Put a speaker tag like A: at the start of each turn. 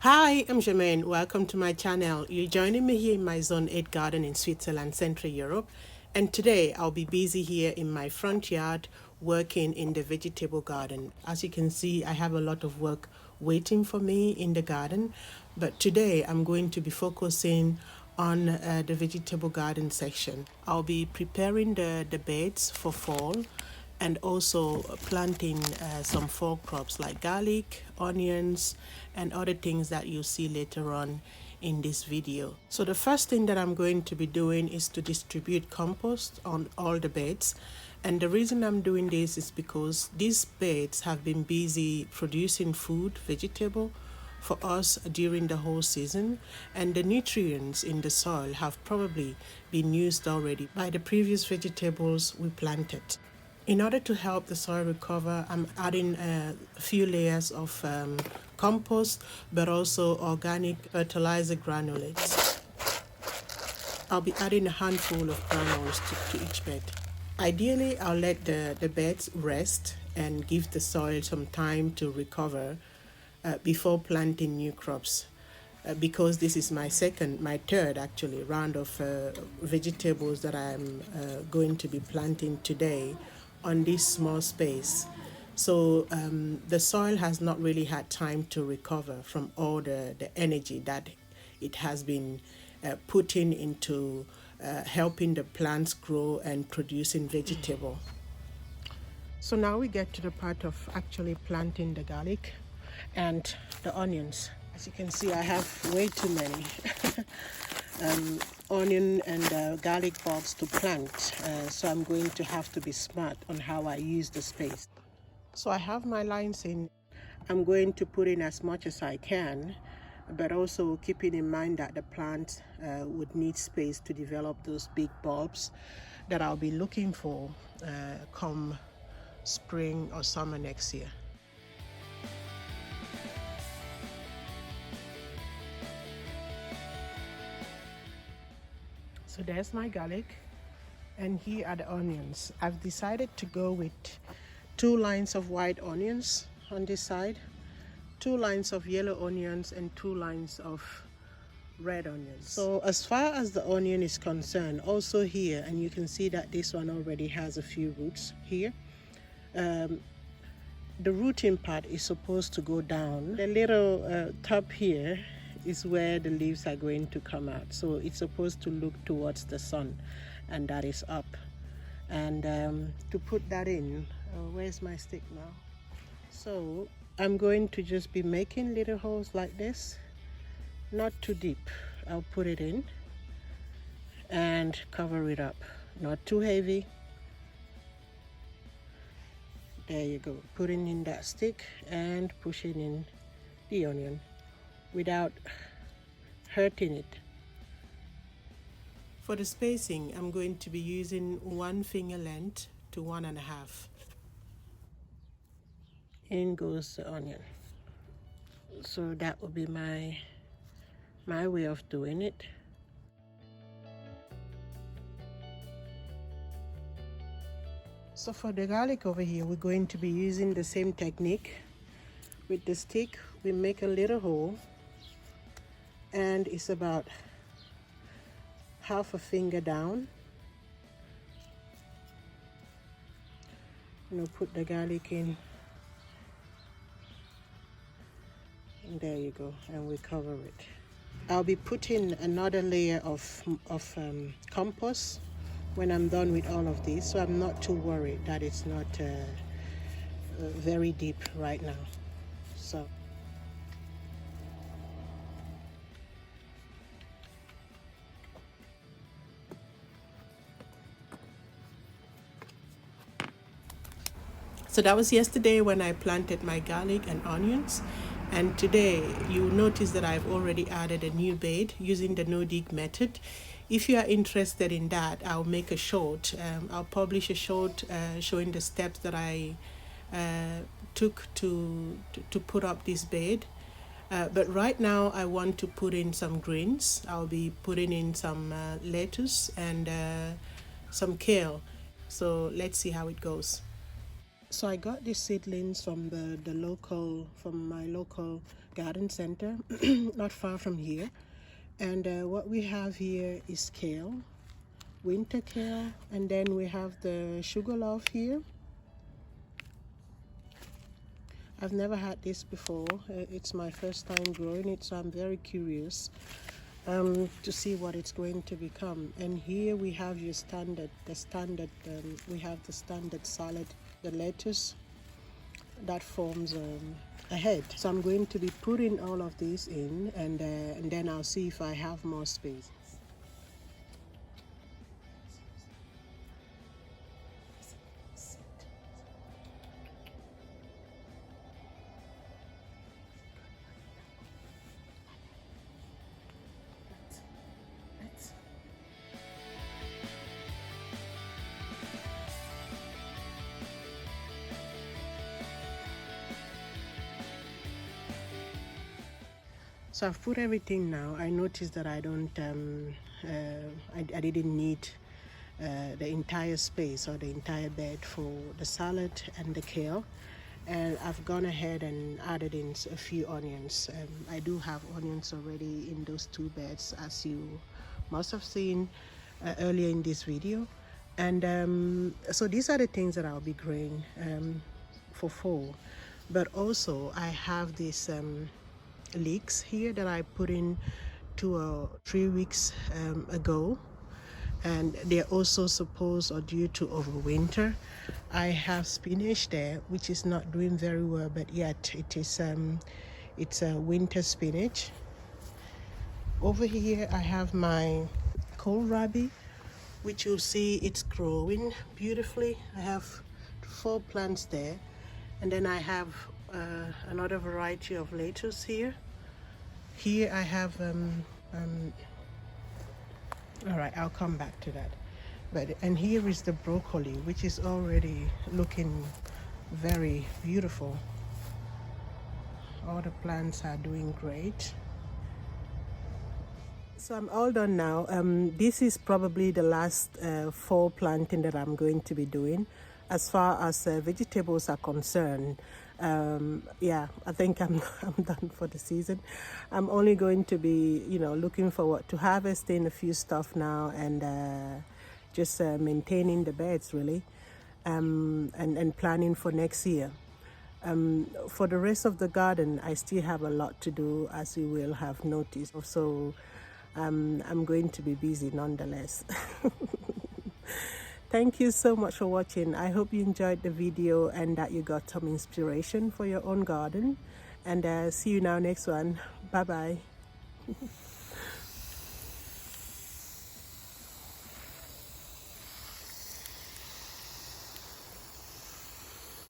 A: Hi, I'm Jermaine. Welcome to my channel. You're joining me here in my Zone 8 garden in Switzerland, Central Europe. And today I'll be busy here in my front yard working in the vegetable garden. As you can see, I have a lot of work waiting for me in the garden. But today I'm going to be focusing on the vegetable garden section. I'll be preparing the beds for fall and also planting some fall crops like garlic, onions, and other things that you'll see later on in this video. So the first thing that I'm going to be doing is to distribute compost on all the beds. And the reason I'm doing this is because these beds have been busy producing food, vegetable, for us during the whole season, and the nutrients in the soil have probably been used already by the previous vegetables we planted. In order to help the soil recover, I'm adding a few layers of compost, but also organic fertilizer granulates. I'll be adding a handful of granules to each bed. Ideally, I'll let the beds rest and give the soil some time to recover before planting new crops. Because this is my third actually, round of vegetables that I'm going to be planting today on this small space. So the soil has not really had time to recover from all the energy that it has been putting into helping the plants grow and producing vegetable. So now we get to the part of actually planting the garlic and the onions. As you can see, I have way too many onion and garlic bulbs to plant, so I'm going to have to be smart on how I use the space. So I have my lines in. I'm going to put in as much as I can, but also keeping in mind that the plant would need space to develop those big bulbs that I'll be looking for come spring or summer next year. So there's my garlic, and here are the onions. I've decided to go with 2 lines of white onions on this side, 2 lines of yellow onions, and 2 lines of red onions. So as far as the onion is concerned, also here, and you can see that this one already has a few roots here. The rooting part is supposed to go down. The little top here is where the leaves are going to come out. So it's supposed to look towards the sun, and that is up. And to put that in, where's my stick now? So I'm going to just be making little holes like this, not too deep. I'll put it in and cover it up, not too heavy. There you go, putting in that stick and pushing in the onion without hurting it. For the spacing, I'm going to be using 1 finger length to 1.5. In goes the onion. So that will be my way of doing it. So for the garlic over here, we're going to be using the same technique. With the stick, we make a little hole, and it's about half a finger down. Put the garlic in, and there you go, and we cover it. I'll be putting another layer of compost when I'm done with all of this, so I'm not too worried that it's not very deep right now. So that was yesterday when I planted my garlic and onions. And today you notice that I've already added a new bed using the no-dig method. If you are interested in that, I'll make a short. I'll publish a short showing the steps that I took to put up this bed. But right now I want to put in some greens. I'll be putting in some lettuce and some kale. So let's see how it goes. So I got these seedlings from my local garden center, not far from here. And what we have here is kale, winter kale, and then we have the sugarloaf here. I've never had this before. It's my first time growing it, so I'm very curious to see what it's going to become. And here we have we have the standard salad, the lettuce that forms a head. So I'm going to be putting all of these in, and then I'll see if I have more space. So I've put everything now. I noticed that I didn't need the entire space or the entire bed for the salad and the kale. And I've gone ahead and added in a few onions. I do have onions already in those two beds, as you must have seen earlier in this video. And so these are the things that I'll be growing for fall. But also I have this leeks here that I put in 2 or 3 weeks ago, and they're also supposed or due to overwinter. I have spinach there which is not doing very well, but yet it's a winter spinach. Over here I have my kohlrabi, which you'll see it's growing beautifully. I have 4 plants there, and then I have another variety of lettuce here. Here I have all right, I'll come back to that. And here is the broccoli, which is already looking very beautiful. All the plants are doing great. So I'm all done now. This is probably the last fall planting that I'm going to be doing. As far as vegetables are concerned, yeah, I think I'm done for the season. I'm only going to be, looking forward to harvesting a few stuff now, and just maintaining the beds really, and planning for next year. For the rest of the garden, I still have a lot to do, as you will have noticed. So I'm going to be busy nonetheless. Thank you so much for watching. I hope you enjoyed the video and that you got some inspiration for your own garden. And see you now next one. Bye bye.